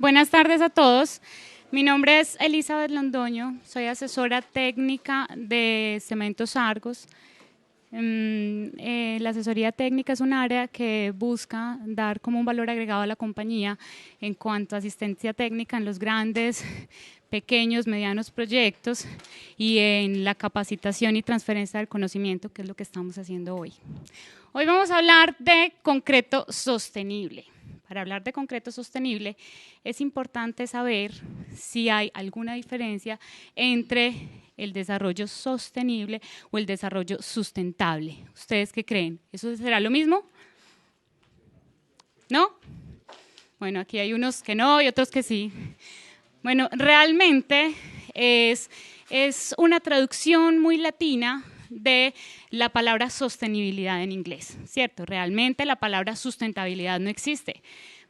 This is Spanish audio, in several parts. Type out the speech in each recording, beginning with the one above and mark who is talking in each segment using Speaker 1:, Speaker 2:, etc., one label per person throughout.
Speaker 1: Buenas tardes a todos. Mi nombre es Elizabeth Londoño, soy asesora técnica de Cementos Argos. La asesoría técnica es un área que busca dar como un valor agregado a la compañía en cuanto a asistencia técnica en los grandes, pequeños, medianos proyectos y en la capacitación y transferencia del conocimiento, que es lo que estamos haciendo hoy. Hoy vamos a hablar de concreto sostenible. Para hablar de concreto sostenible es importante saber si hay alguna diferencia entre el desarrollo sostenible o el desarrollo sustentable. ¿Ustedes qué creen? ¿Eso será lo mismo? ¿No? Bueno, aquí hay unos que no y otros que sí. Bueno, realmente es una traducción muy latina de la palabra sostenibilidad en inglés, ¿cierto? Realmente la palabra sustentabilidad no existe.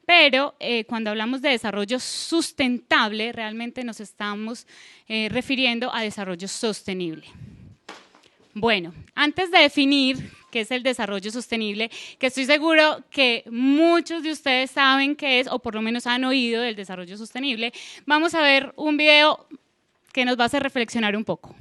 Speaker 1: Pero cuando hablamos de desarrollo sustentable, realmente nos estamos refiriendo a desarrollo sostenible. Bueno, antes de definir qué es el desarrollo sostenible, que estoy seguro que muchos de ustedes saben qué es, o por lo menos han oído del desarrollo sostenible, vamos a ver un video que nos va a hacer reflexionar un poco.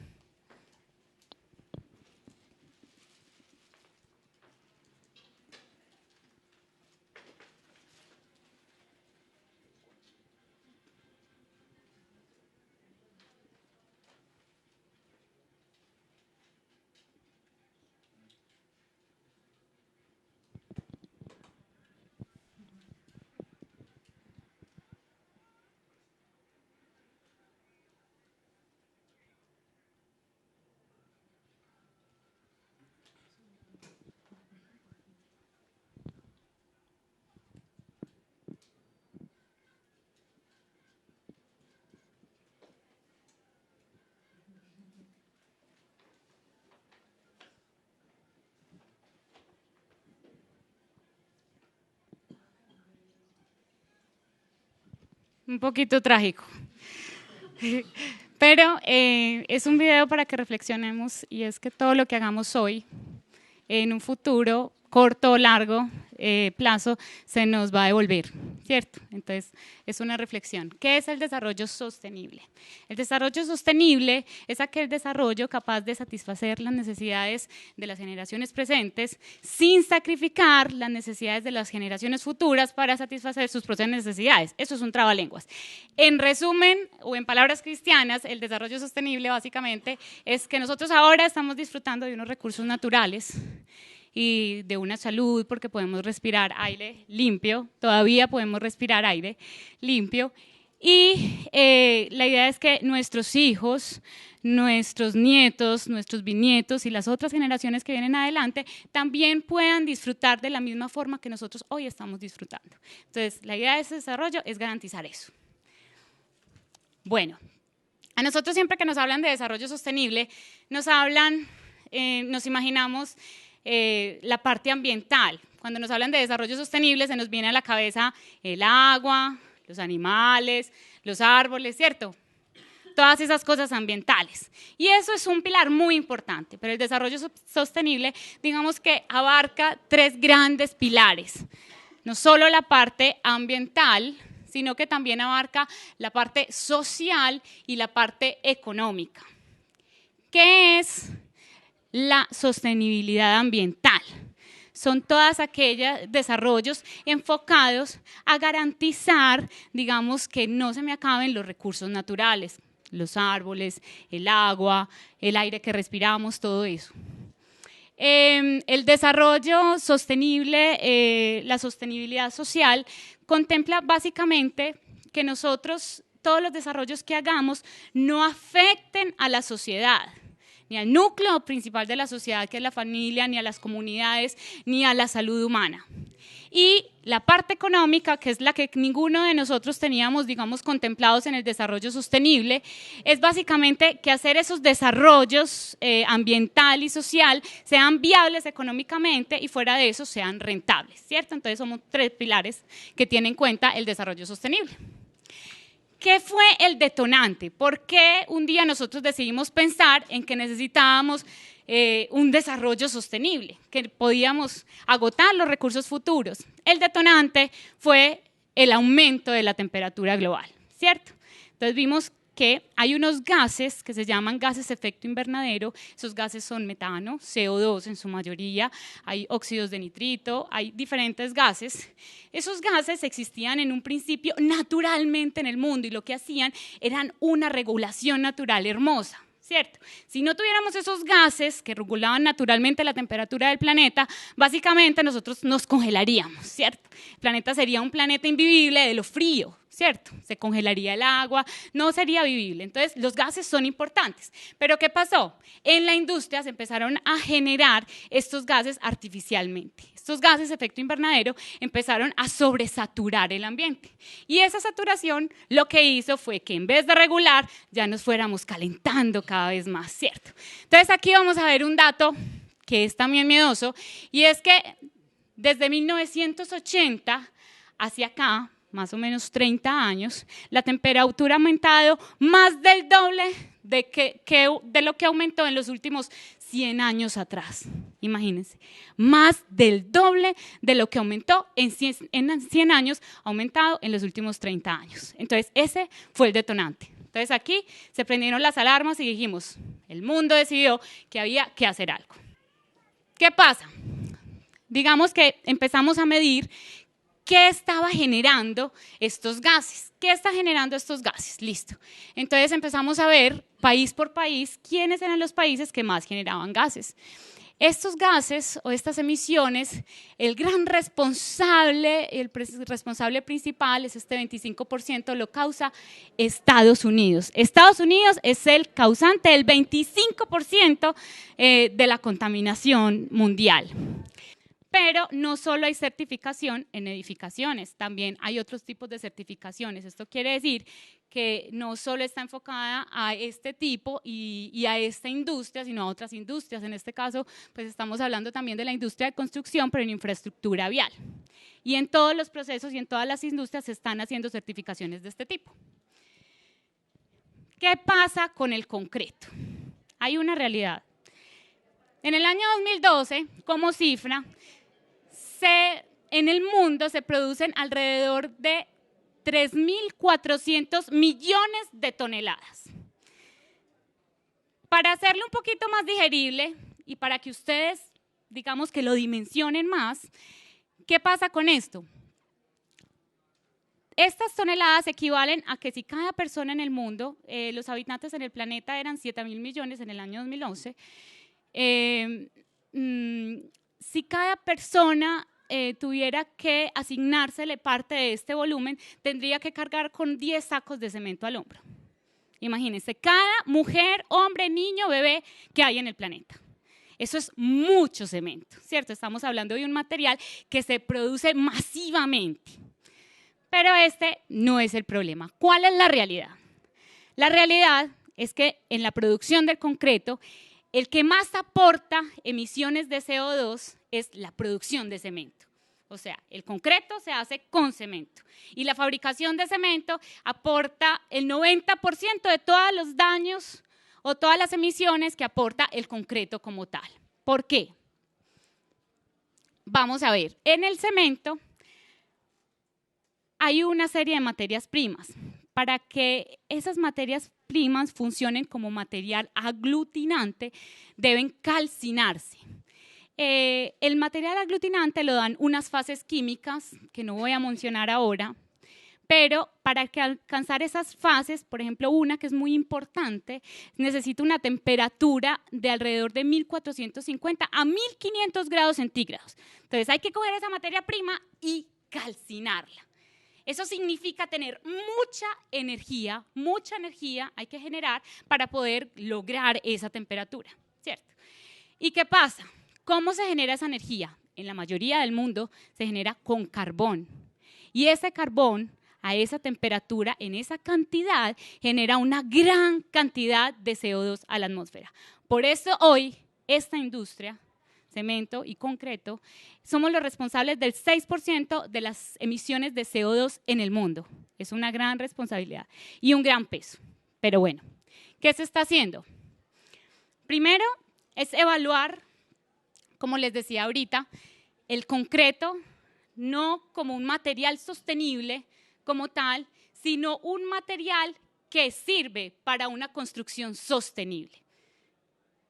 Speaker 1: Un poquito trágico, pero es un video para que reflexionemos, y es que todo lo que hagamos hoy, en un futuro corto o largo plazo, se nos va a devolver, ¿cierto? Entonces, es una reflexión. ¿Qué es el desarrollo sostenible? El desarrollo sostenible es aquel desarrollo capaz de satisfacer las necesidades de las generaciones presentes sin sacrificar las necesidades de las generaciones futuras para satisfacer sus propias necesidades. Eso es un trabalenguas. En resumen, o en palabras cristianas, el desarrollo sostenible básicamente es que nosotros ahora estamos disfrutando de unos recursos naturales y de una salud, porque podemos respirar aire limpio, todavía podemos respirar aire limpio, y la idea es que nuestros hijos, nuestros nietos, nuestros bisnietos y las otras generaciones que vienen adelante también puedan disfrutar de la misma forma que nosotros hoy estamos disfrutando. Entonces, la idea de ese desarrollo es garantizar eso. Bueno, a nosotros siempre que nos hablan de desarrollo sostenible, nos imaginamos la parte ambiental. Cuando nos hablan de desarrollo sostenible se nos viene a la cabeza el agua, los animales, los árboles, ¿cierto? Todas esas cosas ambientales. Y eso es un pilar muy importante, pero el desarrollo sostenible, digamos que abarca tres grandes pilares. No solo la parte ambiental, sino que también abarca la parte social y la parte económica. ¿Qué es la sostenibilidad ambiental? Son todos aquellos desarrollos enfocados a garantizar, digamos, que no se me acaben los recursos naturales, los árboles, el agua, el aire que respiramos, todo eso. El desarrollo sostenible, la sostenibilidad social, contempla básicamente que nosotros, todos los desarrollos que hagamos, no afecten a la sociedad, ni al núcleo principal de la sociedad, que es la familia, ni a las comunidades, ni a la salud humana. Y la parte económica, que es la que ninguno de nosotros teníamos, digamos, contemplados en el desarrollo sostenible, es básicamente que hacer esos desarrollos ambiental y social sean viables económicamente y fuera de eso sean rentables, ¿cierto? Entonces somos tres pilares que tiene en cuenta el desarrollo sostenible. ¿Qué fue el detonante? ¿Por qué un día nosotros decidimos pensar en que necesitábamos un desarrollo sostenible, que podíamos agotar los recursos futuros? El detonante fue el aumento de la temperatura global, ¿cierto? Entonces vimos que hay unos gases que se llaman gases de efecto invernadero. Esos gases son metano, CO2 en su mayoría, hay óxidos de nitrito, hay diferentes gases. Esos gases existían en un principio naturalmente en el mundo y lo que hacían eran una regulación natural hermosa, ¿cierto? Si no tuviéramos esos gases que regulaban naturalmente la temperatura del planeta, básicamente nosotros nos congelaríamos, ¿cierto? El planeta sería un planeta invivible de lo frío, ¿cierto? Se congelaría el agua, no sería vivible. Entonces, los gases son importantes. ¿Pero qué pasó? En la industria se empezaron a generar estos gases artificialmente. Estos gases de efecto invernadero empezaron a sobresaturar el ambiente. Y esa saturación lo que hizo fue que en vez de regular, ya nos fuéramos calentando cada vez más, ¿cierto? Entonces, aquí vamos a ver un dato que es también miedoso, y es que desde 1980 hacia acá, más o menos 30 años, la temperatura ha aumentado más del doble de lo que aumentó en los últimos 100 años atrás. Imagínense, más del doble de lo que aumentó en 100 años, ha aumentado en los últimos 30 años. Entonces, ese fue el detonante. Entonces, aquí se prendieron las alarmas y dijimos, el mundo decidió que había que hacer algo. ¿Qué pasa? Digamos que empezamos a medir ¿qué estaba generando estos gases? ¿Qué está generando estos gases? Listo. Entonces empezamos a ver, país por país, quiénes eran los países que más generaban gases. Estos gases o estas emisiones, el gran responsable, el responsable principal es este 25%, lo causa Estados Unidos. Estados Unidos es el causante del 25% de la contaminación mundial. Pero no solo hay certificación en edificaciones, también hay otros tipos de certificaciones. Esto quiere decir que no solo está enfocada a este tipo y a esta industria, sino a otras industrias. En este caso, pues estamos hablando también de la industria de construcción, pero en infraestructura vial. Y en todos los procesos y en todas las industrias se están haciendo certificaciones de este tipo. ¿Qué pasa con el concreto? Hay una realidad. En el año 2012, como cifra, en el mundo se producen alrededor de 3.400 millones de toneladas. Para hacerlo un poquito más digerible y para que ustedes, digamos que lo dimensionen más, ¿qué pasa con esto? Estas toneladas equivalen a que si cada persona en el mundo, los habitantes en el planeta eran 7.000 millones en el año 2011, si cada persona tuviera que asignársele parte de este volumen, tendría que cargar con 10 sacos de cemento al hombro. Imagínense, cada mujer, hombre, niño, bebé que hay en el planeta. Eso es mucho cemento, ¿cierto? Estamos hablando de un material que se produce masivamente. Pero este no es el problema. ¿Cuál es la realidad? La realidad es que en la producción del concreto, el que más aporta emisiones de CO2 es la producción de cemento. O sea, el concreto se hace con cemento. Y la fabricación de cemento aporta el 90% de todos los daños o todas las emisiones que aporta el concreto como tal. ¿Por qué? Vamos a ver, en el cemento hay una serie de materias primas. Para que esas materias primas funcionen como material aglutinante, deben calcinarse. El material aglutinante lo dan unas fases químicas, que no voy a mencionar ahora, pero para alcanzar esas fases, por ejemplo, una que es muy importante, necesita una temperatura de alrededor de 1.450 a 1.500 grados centígrados. Entonces hay que coger esa materia prima y calcinarla. Eso significa tener mucha energía hay que generar para poder lograr esa temperatura, ¿cierto? ¿Y qué pasa? ¿Cómo se genera esa energía? En la mayoría del mundo se genera con carbón. Y ese carbón, a esa temperatura, en esa cantidad, genera una gran cantidad de CO2 a la atmósfera. Por eso hoy, esta industria, cemento y concreto, somos los responsables del 6% de las emisiones de CO2 en el mundo. Es una gran responsabilidad y un gran peso. Pero bueno, ¿qué se está haciendo? Primero es evaluar, como les decía ahorita, el concreto, no como un material sostenible como tal, sino un material que sirve para una construcción sostenible.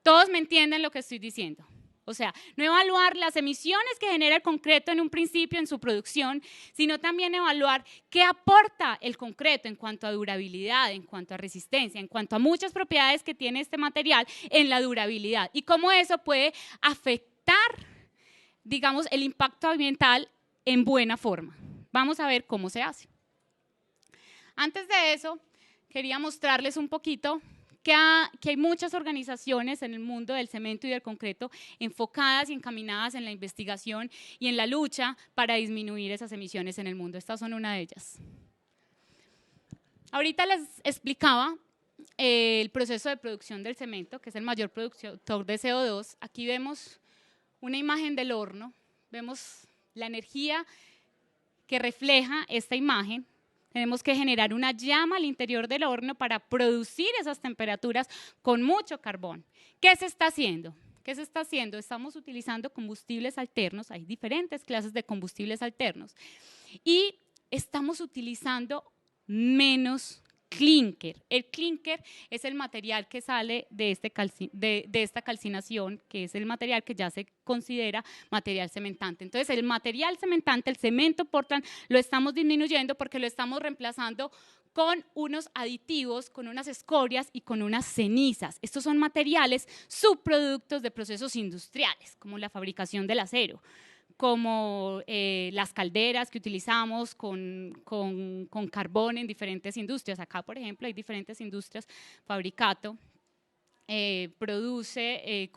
Speaker 1: ¿Todos me entienden lo que estoy diciendo? O sea, no evaluar las emisiones que genera el concreto en un principio en su producción, sino también evaluar qué aporta el concreto en cuanto a durabilidad, en cuanto a resistencia, en cuanto a muchas propiedades que tiene este material en la durabilidad y cómo eso puede afectar, digamos, el impacto ambiental en buena forma. Vamos a ver cómo se hace. Antes de eso, quería mostrarles un poquito que hay muchas organizaciones en el mundo del cemento y del concreto enfocadas y encaminadas en la investigación y en la lucha para disminuir esas emisiones en el mundo. Estas son una de ellas. Ahorita les explicaba el proceso de producción del cemento, que es el mayor productor de CO2. Aquí vemos una imagen del horno, vemos la energía que refleja esta imagen. Tenemos que generar una llama al interior del horno para producir esas temperaturas con mucho carbón. ¿Qué se está haciendo? ¿Qué se está haciendo? Estamos utilizando combustibles alternos, hay diferentes clases de combustibles alternos, y estamos utilizando menos clinker. El clinker es el material que sale de esta calcinación, que es el material que ya se considera material cementante. Entonces, el material cementante, el cemento Portland, lo estamos disminuyendo porque lo estamos reemplazando con unos aditivos, con unas escorias y con unas cenizas. Estos son materiales subproductos de procesos industriales, como la fabricación del acero, como las calderas que utilizamos con carbón en diferentes industrias. Acá, por ejemplo, hay diferentes industrias. Fabricato produce,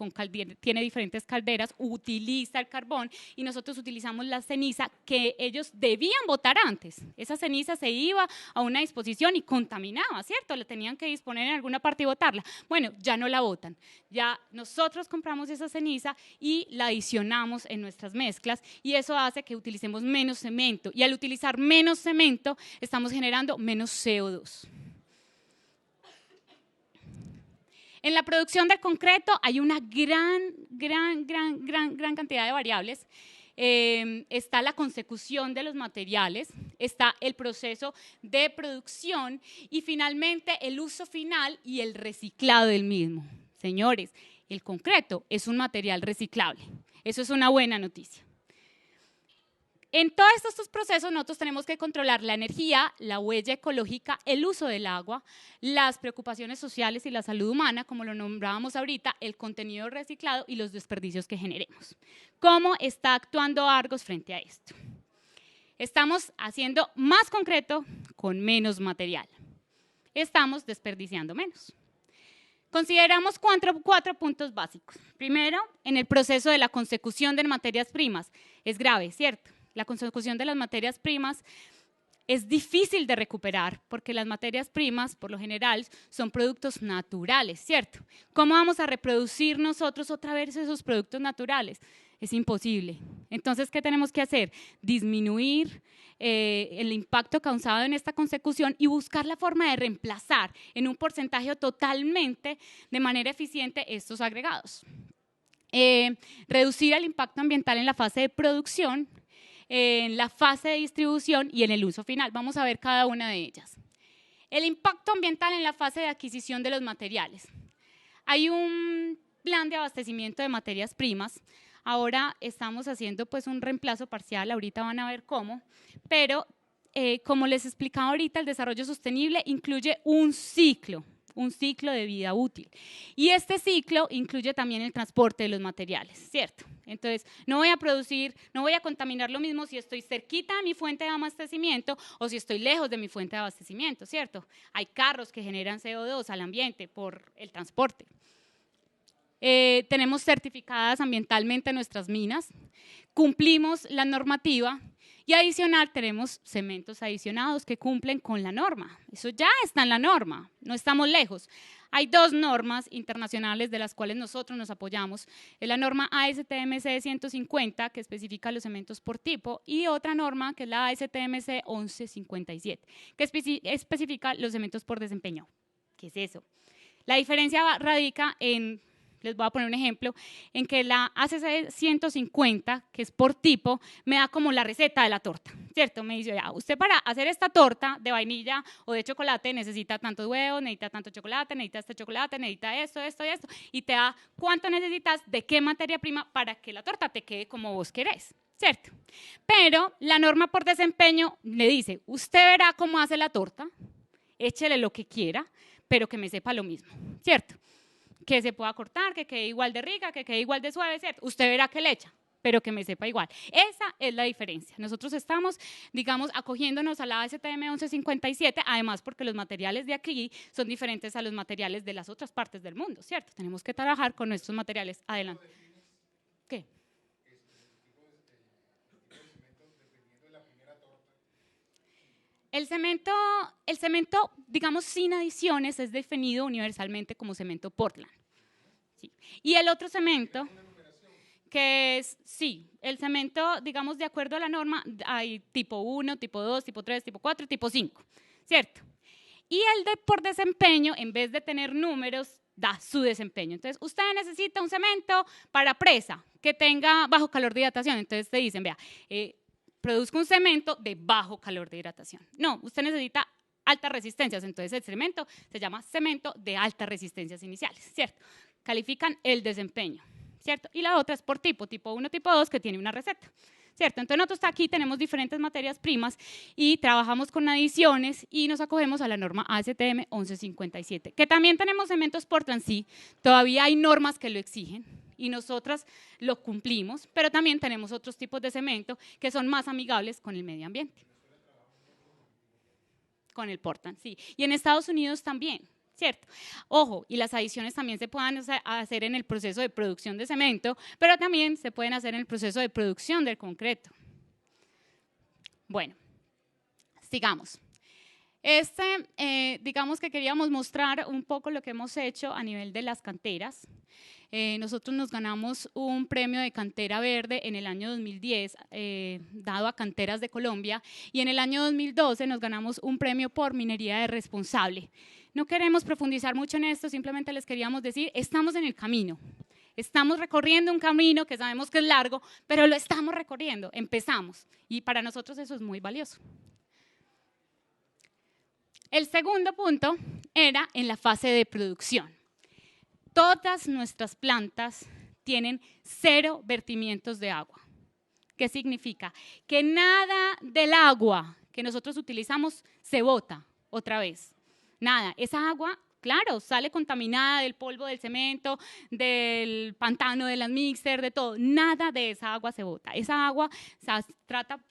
Speaker 1: tiene diferentes calderas, utiliza el carbón y nosotros utilizamos la ceniza que ellos debían botar antes. Esa ceniza se iba a una disposición y contaminaba, ¿cierto? La tenían que disponer en alguna parte y botarla. Bueno, ya no la botan. Ya nosotros compramos esa ceniza y la adicionamos en nuestras mezclas y eso hace que utilicemos menos cemento. Y al utilizar menos cemento estamos generando menos CO2. En la producción del concreto hay una gran cantidad de variables. Está la consecución de los materiales, está el proceso de producción y finalmente el uso final y el reciclado del mismo. Señores, el concreto es un material reciclable. Eso es una buena noticia. En todos estos procesos nosotros tenemos que controlar la energía, la huella ecológica, el uso del agua, las preocupaciones sociales y la salud humana, como lo nombrábamos ahorita, el contenido reciclado y los desperdicios que generemos. ¿Cómo está actuando Argos frente a esto? Estamos haciendo más concreto con menos material. Estamos desperdiciando menos. Consideramos cuatro puntos básicos. Primero, en el proceso de la consecución de materias primas. Es grave, ¿cierto? La consecución de las materias primas es difícil de recuperar porque las materias primas, por lo general, son productos naturales, ¿cierto? ¿Cómo vamos a reproducir nosotros otra vez esos productos naturales? Es imposible. Entonces, ¿qué tenemos que hacer? Disminuir el impacto causado en esta consecución y buscar la forma de reemplazar en un porcentaje totalmente de manera eficiente estos agregados. Reducir el impacto ambiental en la fase de producción, en la fase de distribución y en el uso final. Vamos a ver cada una de ellas. El impacto ambiental en la fase de adquisición de los materiales. Hay un plan de abastecimiento de materias primas. Ahora estamos haciendo pues un reemplazo parcial, ahorita van a ver cómo, pero como les explicaba ahorita, el desarrollo sostenible incluye un ciclo de vida útil. Y este ciclo incluye también el transporte de los materiales, ¿cierto? Entonces, no voy a contaminar lo mismo si estoy cerquita de mi fuente de abastecimiento o si estoy lejos de mi fuente de abastecimiento, ¿cierto? Hay carros que generan CO2 al ambiente por el transporte. Tenemos certificadas ambientalmente nuestras minas, cumplimos la normativa y adicional tenemos cementos adicionados que cumplen con la norma. Eso ya está en la norma, no estamos lejos. Hay dos normas internacionales de las cuales nosotros nos apoyamos. Es la norma ASTM-C 150, que especifica los cementos por tipo, y otra norma, que es la ASTM-C 1157, que especifica los cementos por desempeño. ¿Qué es eso? La diferencia radica en les voy a poner un ejemplo, en que la ACC 150, que es por tipo, me da como la receta de la torta, ¿cierto? Me dice, ya, usted para hacer esta torta de vainilla o de chocolate necesita tantos huevos, necesita tanto chocolate, necesita este chocolate, necesita esto, esto y esto, y te da cuánto necesitas, de qué materia prima para que la torta te quede como vos querés, ¿cierto? Pero la norma por desempeño le dice, usted verá cómo hace la torta, échele lo que quiera, pero que me sepa lo mismo, ¿cierto? Que se pueda cortar, que quede igual de rica, que quede igual de suave, ¿cierto? Usted verá que le echa, pero que me sepa igual. Esa es la diferencia. Nosotros estamos, digamos, acogiéndonos a la ASTM 1157, además porque los materiales de aquí son diferentes a los materiales de las otras partes del mundo, ¿cierto? Tenemos que trabajar con nuestros materiales. Adelante. ¿Qué? El cemento, digamos, sin adiciones, es definido universalmente como cemento Portland. Sí. Y el otro cemento, que es, sí, el cemento, digamos, de acuerdo a la norma, hay tipo 1, tipo 2, tipo 3, tipo 4 y tipo 5, ¿cierto? Y el de por desempeño, en vez de tener números, da su desempeño. Entonces, usted necesita un cemento para presa que tenga bajo calor de hidratación. Entonces, te dicen, vea, produzca un cemento de bajo calor de hidratación. No, usted necesita altas resistencias, entonces el cemento se llama cemento de altas resistencias iniciales, ¿cierto? Califican el desempeño, ¿cierto? Y la otra es por tipo 1, tipo 2, que tiene una receta, ¿cierto? Entonces nosotros aquí tenemos diferentes materias primas y trabajamos con adiciones y nos acogemos a la norma ASTM 1157, que también tenemos cementos Portland, sí, todavía hay normas que lo exigen, y nosotras lo cumplimos, pero también tenemos otros tipos de cemento que son más amigables con el medio ambiente. Con el Portland, sí. Y en Estados Unidos también, ¿cierto? Ojo, y las adiciones también se pueden hacer en el proceso de producción de cemento, pero también se pueden hacer en el proceso de producción del concreto. Bueno, sigamos. Digamos que queríamos mostrar un poco lo que hemos hecho a nivel de las canteras. Nosotros nos ganamos un premio de cantera verde en el año 2010, dado a Canteras de Colombia, y en el año 2012 nos ganamos un premio por minería de responsable. No queremos profundizar mucho en esto, simplemente les queríamos decir, estamos en el camino. Estamos recorriendo un camino que sabemos que es largo, pero lo estamos recorriendo, empezamos, y para nosotros eso es muy valioso. El segundo punto era en la fase de producción. Todas nuestras plantas tienen 0 vertimientos de agua. ¿Qué significa? Que nada del agua que nosotros utilizamos se bota otra vez. Nada, esa agua, claro, sale contaminada del polvo del cemento, del pantano de las mixer, de todo. Nada de esa agua se bota. Esa agua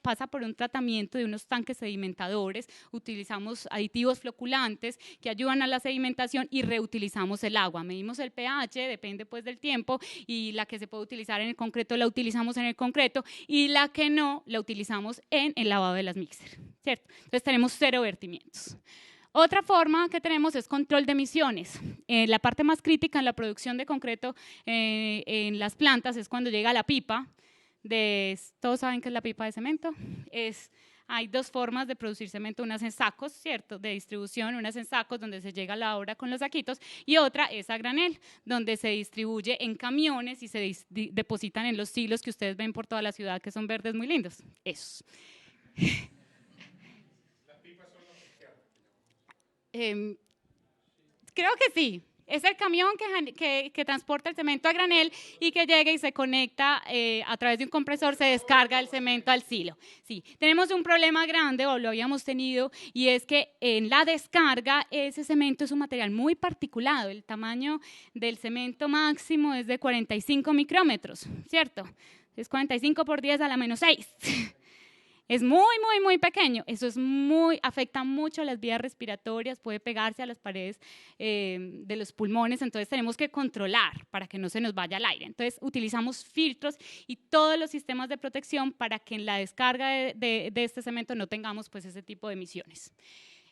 Speaker 1: pasa por un tratamiento de unos tanques sedimentadores, utilizamos aditivos floculantes que ayudan a la sedimentación y reutilizamos el agua. Medimos el pH, depende pues del tiempo, y la que se puede utilizar en el concreto la utilizamos en el concreto y la que no la utilizamos en el lavado de las mixer, ¿cierto? Entonces tenemos 0 vertimientos. Otra forma que tenemos es control de emisiones. La parte más crítica en la producción de concreto en las plantas es cuando llega la pipa. Todos saben qué es la pipa de cemento. Hay 2 formas de producir cemento, unas en sacos, ¿cierto?, de distribución, unas en sacos donde se llega a la obra con los saquitos, y otra es a granel, donde se distribuye en camiones y se depositan en los silos que ustedes ven por toda la ciudad, que son verdes muy lindos. Esos. Creo que sí. Es el camión que transporta el cemento a granel y que llega y se conecta a través de un compresor, se descarga el cemento al silo. Sí, tenemos un problema grande, o lo habíamos tenido, y es que en la descarga ese cemento es un material muy particulado. El tamaño del cemento máximo es de 45 micrómetros, ¿cierto? Es 45 por 10 a la menos 6. Es muy pequeño. Eso afecta mucho las vías respiratorias, puede pegarse a las paredes de los pulmones, entonces tenemos que controlar para que no se nos vaya al aire. Entonces utilizamos filtros y todos los sistemas de protección para que en la descarga de este cemento no tengamos pues ese tipo de emisiones.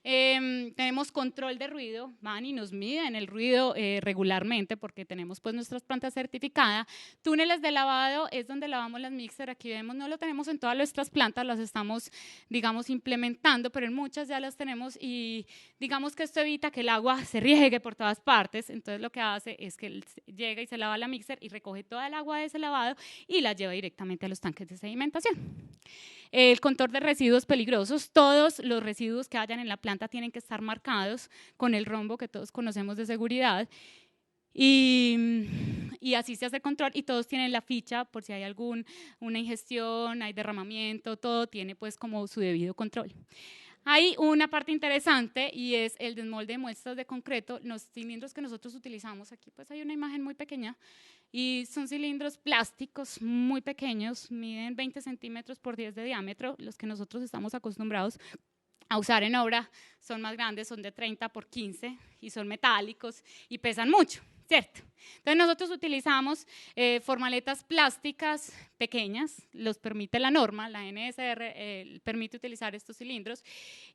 Speaker 1: Tenemos control de ruido, van y nos miden el ruido regularmente porque tenemos pues nuestras plantas certificadas. Túneles de lavado es donde lavamos las mixer, aquí vemos, no lo tenemos en todas nuestras plantas, las estamos, digamos, implementando, pero en muchas ya las tenemos y digamos que esto evita que el agua se riegue por todas partes, entonces lo que hace es que llega y se lava la mixer y recoge toda el agua de ese lavado y la lleva directamente a los tanques de sedimentación. El control de residuos peligrosos, todos los residuos que hayan en la planta tienen que estar marcados con el rombo que todos conocemos de seguridad y así se hace el control y todos tienen la ficha por si hay una ingestión, hay derramamiento, todo tiene pues como su debido control. Hay una parte interesante y es el desmolde de muestras de concreto. Los cilindros que nosotros utilizamos, aquí pues hay una imagen muy pequeña y son cilindros plásticos muy pequeños, miden 20 centímetros por 10 de diámetro, los que nosotros estamos acostumbrados a usar en obra son más grandes, son de 30 por 15 y son metálicos y pesan mucho, ¿cierto? Entonces nosotros utilizamos formaletas plásticas pequeñas, los permite la norma, la NSR permite utilizar estos cilindros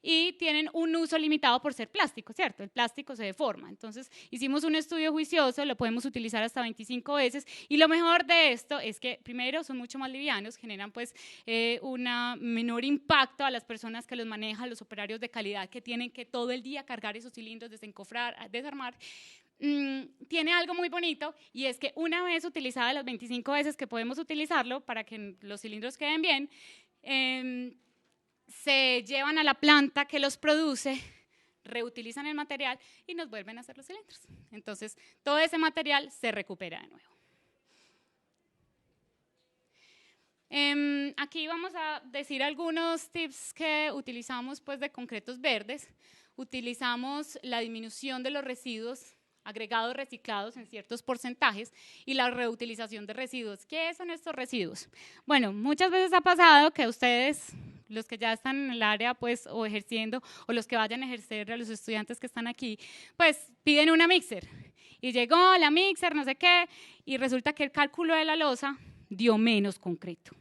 Speaker 1: y tienen un uso limitado por ser plástico, ¿cierto? El plástico se deforma, entonces hicimos un estudio juicioso, lo podemos utilizar hasta 25 veces y lo mejor de esto es que primero son mucho más livianos, generan pues un menor impacto a las personas que los manejan, los operarios de calidad que tienen que todo el día cargar esos cilindros, desencofrar, desarmar. Tiene algo muy bonito y es que una vez utilizada las 25 veces que podemos utilizarlo para que los cilindros queden bien, se llevan a la planta que los produce, reutilizan el material y nos vuelven a hacer los cilindros. Entonces, todo ese material se recupera de nuevo. Aquí vamos a decir algunos tips que utilizamos pues, de concretos verdes. Utilizamos la disminución de los residuos agregados reciclados en ciertos porcentajes y la reutilización de residuos. ¿Qué son estos residuos? Bueno, muchas veces ha pasado que ustedes, los que ya están en el área pues, o ejerciendo, o los que vayan a ejercer, a los estudiantes que están aquí, pues piden una mixer y llegó la mixer, no sé qué, y resulta que el cálculo de la losa dio menos concreto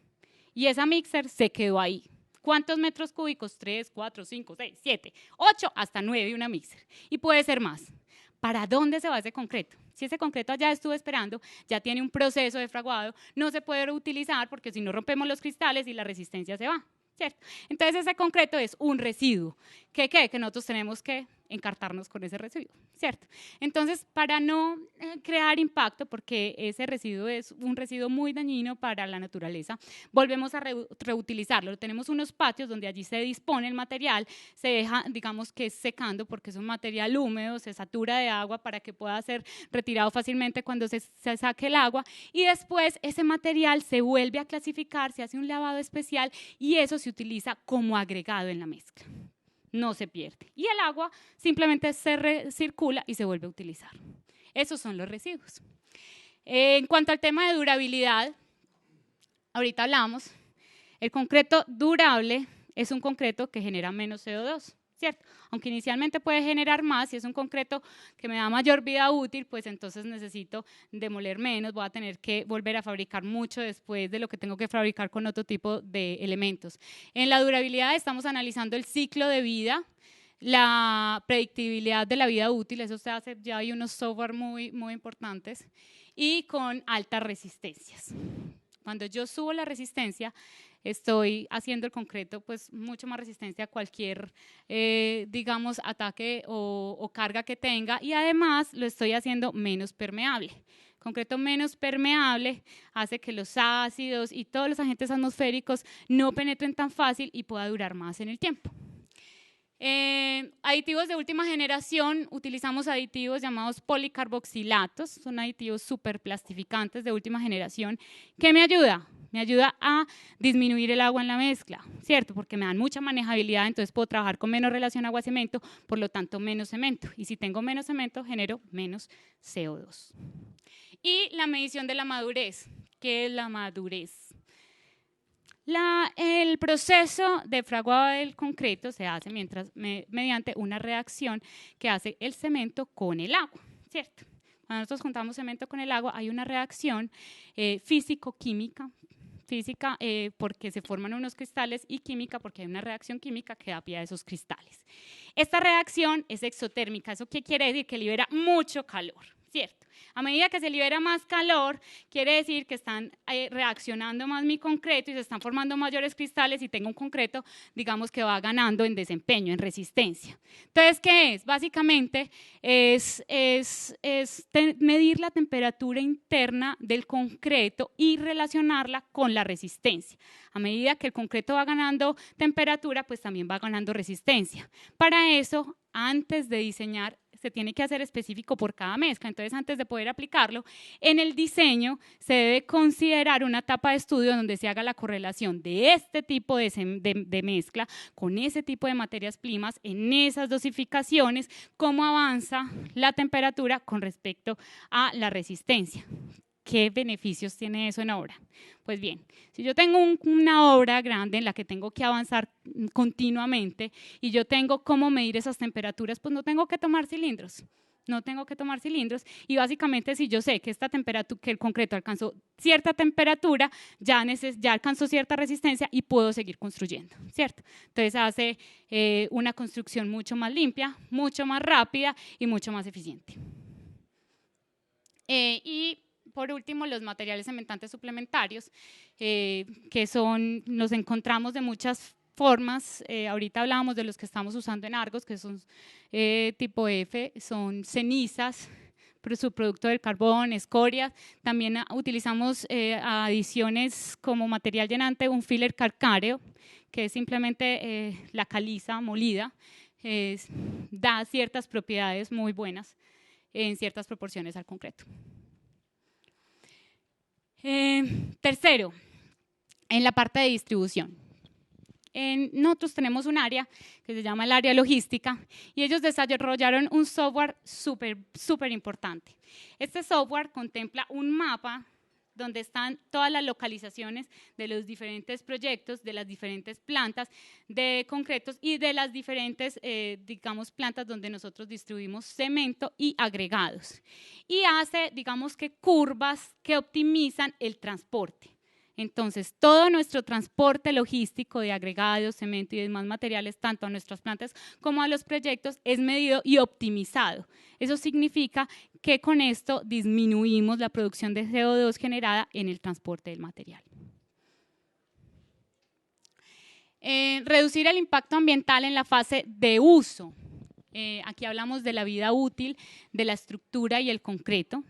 Speaker 1: y esa mixer se quedó ahí. ¿Cuántos metros cúbicos? 3, 4, 5, 6, 7, 8, hasta 9 una mixer y puede ser más. ¿Para dónde se va ese concreto? Si ese concreto allá estuvo esperando, ya tiene un proceso de fraguado, no se puede reutilizar porque si no rompemos los cristales y la resistencia se va, ¿cierto? Entonces ese concreto es un residuo. ¿Qué? Que nosotros tenemos que encartarnos con ese residuo, ¿cierto? Entonces, para no crear impacto, porque ese residuo es un residuo muy dañino para la naturaleza, volvemos a reutilizarlo. Tenemos unos patios donde allí se dispone el material, se deja, digamos que secando, porque es un material húmedo, se satura de agua para que pueda ser retirado fácilmente cuando se saque el agua, y después ese material se vuelve a clasificar, se hace un lavado especial y eso se utiliza como agregado en la mezcla. No se pierde. Y el agua simplemente se recircula y se vuelve a utilizar. Esos son los residuos. En cuanto al tema de durabilidad, ahorita hablamos, el concreto durable es un concreto que genera menos CO2, ¿cierto? Aunque inicialmente puede generar más, si es un concreto que me da mayor vida útil, pues entonces necesito demoler menos, voy a tener que volver a fabricar mucho después de lo que tengo que fabricar con otro tipo de elementos. En la durabilidad estamos analizando el ciclo de vida, la predictibilidad de la vida útil, eso se hace, ya hay unos software muy importantes, y con altas resistencias. Cuando yo subo la resistencia, estoy haciendo el concreto pues mucho más resistente a cualquier, digamos, ataque o carga que tenga y además lo estoy haciendo menos permeable. Concreto menos permeable hace que los ácidos y todos los agentes atmosféricos no penetren tan fácil y pueda durar más en el tiempo. Aditivos de última generación, utilizamos aditivos llamados policarboxilatos, son aditivos súper plastificantes de última generación. ¿Qué me ayuda? Me ayuda a disminuir el agua en la mezcla, ¿cierto? Porque me dan mucha manejabilidad, entonces puedo trabajar con menos relación agua-cemento, por lo tanto menos cemento. Y si tengo menos cemento, genero menos CO2. Y la medición de la madurez. ¿Qué es la madurez? El proceso de fraguado del concreto se hace mediante una reacción que hace el cemento con el agua, ¿cierto? Cuando nosotros juntamos cemento con el agua hay una reacción físico-química, física porque se forman unos cristales y química porque hay una reacción química que da pie a esos cristales. Esta reacción es exotérmica, ¿eso qué quiere decir? Que libera mucho calor, ¿cierto? A medida que se libera más calor, quiere decir que están reaccionando más mi concreto y se están formando mayores cristales y tengo un concreto, digamos, que va ganando en desempeño, en resistencia. Entonces, ¿qué es? Básicamente es medir la temperatura interna del concreto y relacionarla con la resistencia. A medida que el concreto va ganando temperatura, pues también va ganando resistencia. Para eso, antes de diseñar, se tiene que hacer específico por cada mezcla. Entonces, antes de poder aplicarlo, en el diseño se debe considerar una etapa de estudio donde se haga la correlación de este tipo de mezcla con ese tipo de materias primas en esas dosificaciones, cómo avanza la temperatura con respecto a la resistencia. ¿Qué beneficios tiene eso en obra? Pues bien, si yo tengo una obra grande en la que tengo que avanzar continuamente y yo tengo cómo medir esas temperaturas, pues no tengo que tomar cilindros. No tengo que tomar cilindros y básicamente si yo sé que que el concreto alcanzó cierta temperatura, ya alcanzó cierta resistencia y puedo seguir construyendo, ¿cierto? Entonces hace una construcción mucho más limpia, mucho más rápida y mucho más eficiente. Y por último, los materiales cementantes suplementarios, los encontramos de muchas formas. Ahorita hablábamos de los que estamos usando en Argos, que son tipo F, son cenizas, subproducto del carbón, escorias. También utilizamos adiciones como material llenante, un filler calcáreo, que es simplemente la caliza molida, da ciertas propiedades muy buenas en ciertas proporciones al concreto. Tercero, en la parte de distribución. Nosotros tenemos un área que se llama el área logística y ellos desarrollaron un software súper importante. Este software contempla un mapa donde están todas las localizaciones de los diferentes proyectos, de las diferentes plantas de concretos y de las diferentes, digamos, plantas donde nosotros distribuimos cemento y agregados. Y hace, digamos que curvas que optimizan el transporte. Entonces, todo nuestro transporte logístico de agregados, cemento y demás materiales, tanto a nuestras plantas como a los proyectos, es medido y optimizado. Eso significa que con esto disminuimos la producción de CO2 generada en el transporte del material. Reducir el impacto ambiental en la fase de uso. Aquí hablamos de la vida útil, de la estructura y el concreto,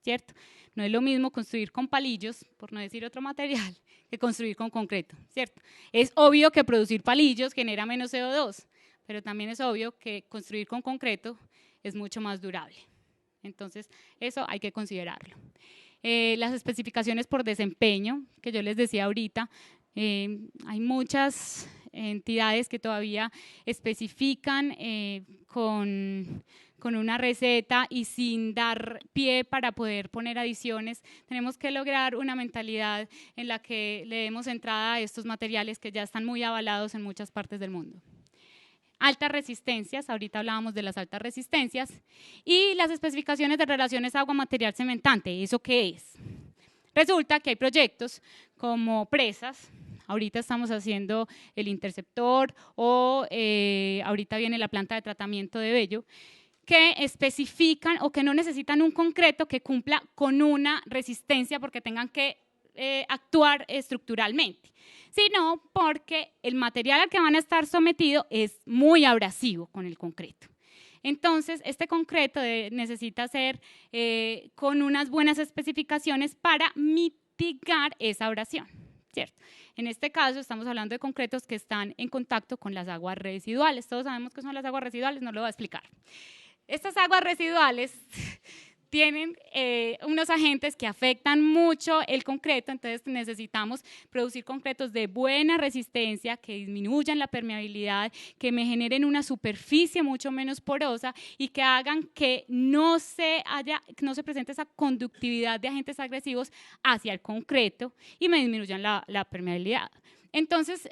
Speaker 1: ¿cierto? No es lo mismo construir con palillos, por no decir otro material, que construir con concreto, ¿cierto? Es obvio que producir palillos genera menos CO2, pero también es obvio que construir con concreto es mucho más durable. Entonces, eso hay que considerarlo. Las especificaciones por desempeño, que yo les decía ahorita, hay muchas entidades que todavía especifican con una receta y sin dar pie para poder poner adiciones. Tenemos que lograr una mentalidad en la que le demos entrada a estos materiales que ya están muy avalados en muchas partes del mundo. Altas resistencias, ahorita hablábamos de las altas resistencias, y las especificaciones de relaciones agua-material cementante. ¿Eso qué es? Resulta que hay proyectos como presas. Ahorita estamos haciendo el interceptor o ahorita viene la planta de tratamiento de Bello, que especifican o que no necesitan un concreto que cumpla con una resistencia porque tengan que actuar estructuralmente, sino porque el material al que van a estar sometidos es muy abrasivo con el concreto. Entonces, este concreto necesita ser con unas buenas especificaciones para mitigar esa abrasión, ¿cierto? En este caso, estamos hablando de concretos que están en contacto con las aguas residuales. Todos sabemos qué son las aguas residuales, no lo voy a explicar. Estas aguas residuales tienen unos agentes que afectan mucho el concreto, entonces necesitamos producir concretos de buena resistencia, que disminuyan la permeabilidad, que me generen una superficie mucho menos porosa y que hagan que no se presente esa conductividad de agentes agresivos hacia el concreto y me disminuyan la permeabilidad. Entonces,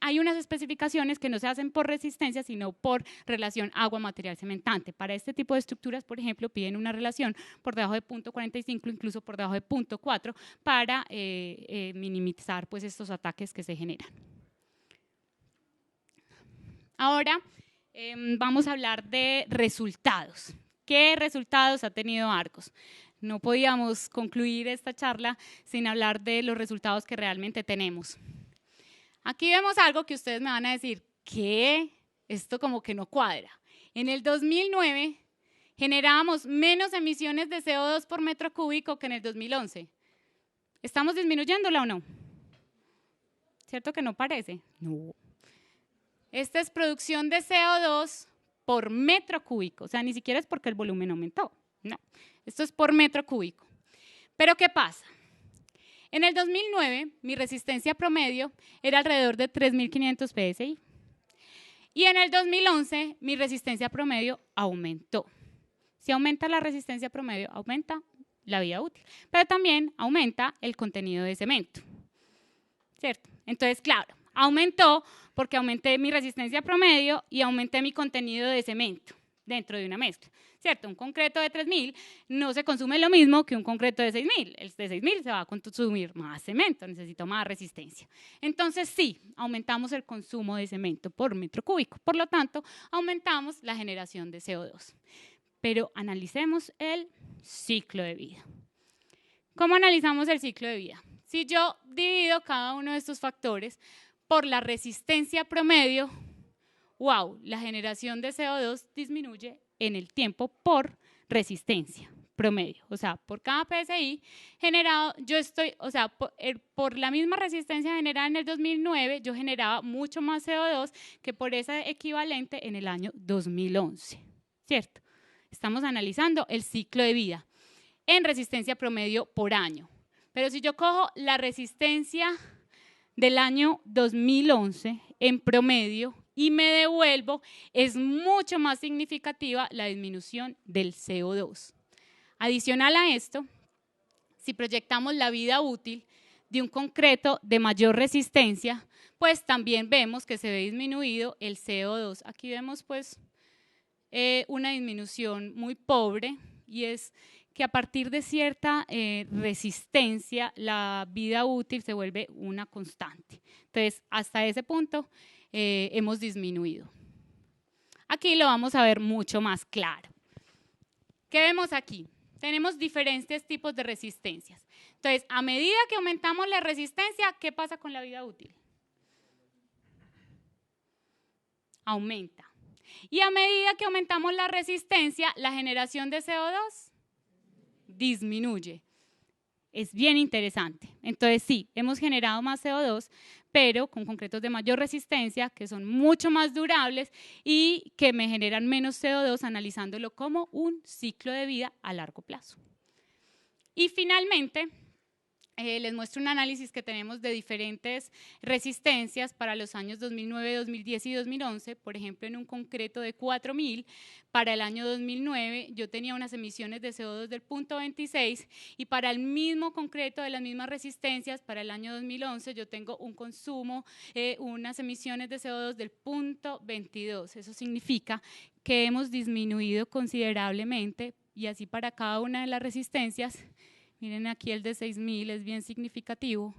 Speaker 1: hay unas especificaciones que no se hacen por resistencia, sino por relación agua-material cementante. Para este tipo de estructuras, por ejemplo, piden una relación por debajo de 0.45, incluso por debajo de 0.4, para minimizar pues, estos ataques que se generan. Ahora vamos a hablar de resultados. ¿Qué resultados ha tenido Argos? No podíamos concluir esta charla sin hablar de los resultados que realmente tenemos. Aquí vemos algo que ustedes me van a decir, ¿qué? Esto como que no cuadra. En el 2009 generábamos menos emisiones de CO2 por metro cúbico que en el 2011. ¿Estamos disminuyéndola o no? ¿Cierto que no parece? No. Esta es producción de CO2 por metro cúbico, o sea, ni siquiera es porque el volumen aumentó, no, esto es por metro cúbico. Pero ¿qué pasa? En el 2009, mi resistencia promedio era alrededor de 3.500 PSI. Y en el 2011, mi resistencia promedio aumentó. Si aumenta la resistencia promedio, aumenta la vida útil, pero también aumenta el contenido de cemento, ¿cierto? Entonces, claro, aumentó porque aumenté mi resistencia promedio y aumenté mi contenido de cemento dentro de una mezcla, ¿cierto? Un concreto de 3.000 no se consume lo mismo que un concreto de 6.000. El de 6.000 se va a consumir más cemento, necesito más resistencia. Entonces, sí, aumentamos el consumo de cemento por metro cúbico. Por lo tanto, aumentamos la generación de CO2. Pero analicemos el ciclo de vida. ¿Cómo analizamos el ciclo de vida? Si yo divido cada uno de estos factores por la resistencia promedio, wow, la generación de CO2 disminuye en el tiempo por resistencia promedio. O sea, por cada PSI generado, yo estoy, o sea, por la misma resistencia generada en el 2009, yo generaba mucho más CO2 que por esa equivalente en el año 2011, ¿cierto? Estamos analizando el ciclo de vida en resistencia promedio por año. Pero si yo cojo la resistencia del año 2011 en promedio y me devuelvo, es mucho más significativa la disminución del CO2. Adicional a esto, si proyectamos la vida útil de un concreto de mayor resistencia, pues también vemos que se ve disminuido el CO2. Aquí vemos pues una disminución muy pobre y es que a partir de cierta resistencia la vida útil se vuelve una constante. Entonces, hasta ese punto hemos disminuido. Aquí lo vamos a ver mucho más claro. ¿Qué vemos aquí? Tenemos diferentes tipos de resistencias. Entonces, a medida que aumentamos la resistencia, ¿qué pasa con la vida útil? Aumenta. Y a medida que aumentamos la resistencia, la generación de CO2 disminuye. Es bien interesante. Entonces sí, hemos generado más CO2, pero con concretos de mayor resistencia, que son mucho más durables y que me generan menos CO2 analizándolo como un ciclo de vida a largo plazo. Y finalmente, les muestro un análisis que tenemos de diferentes resistencias para los años 2009, 2010 y 2011. Por ejemplo, en un concreto de 4.000, para el año 2009 yo tenía unas emisiones de CO2 del 0.26 y para el mismo concreto de las mismas resistencias, para el año 2011 yo tengo un consumo, unas emisiones de CO2 del 0.22. Eso significa que hemos disminuido considerablemente y así para cada una de las resistencias. Miren aquí el de 6.000 es bien significativo,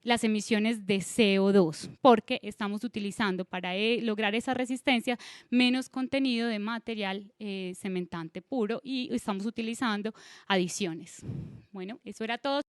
Speaker 1: las emisiones de CO2, porque estamos utilizando para lograr esa resistencia menos contenido de material cementante puro y estamos utilizando adiciones. Bueno, eso era todo.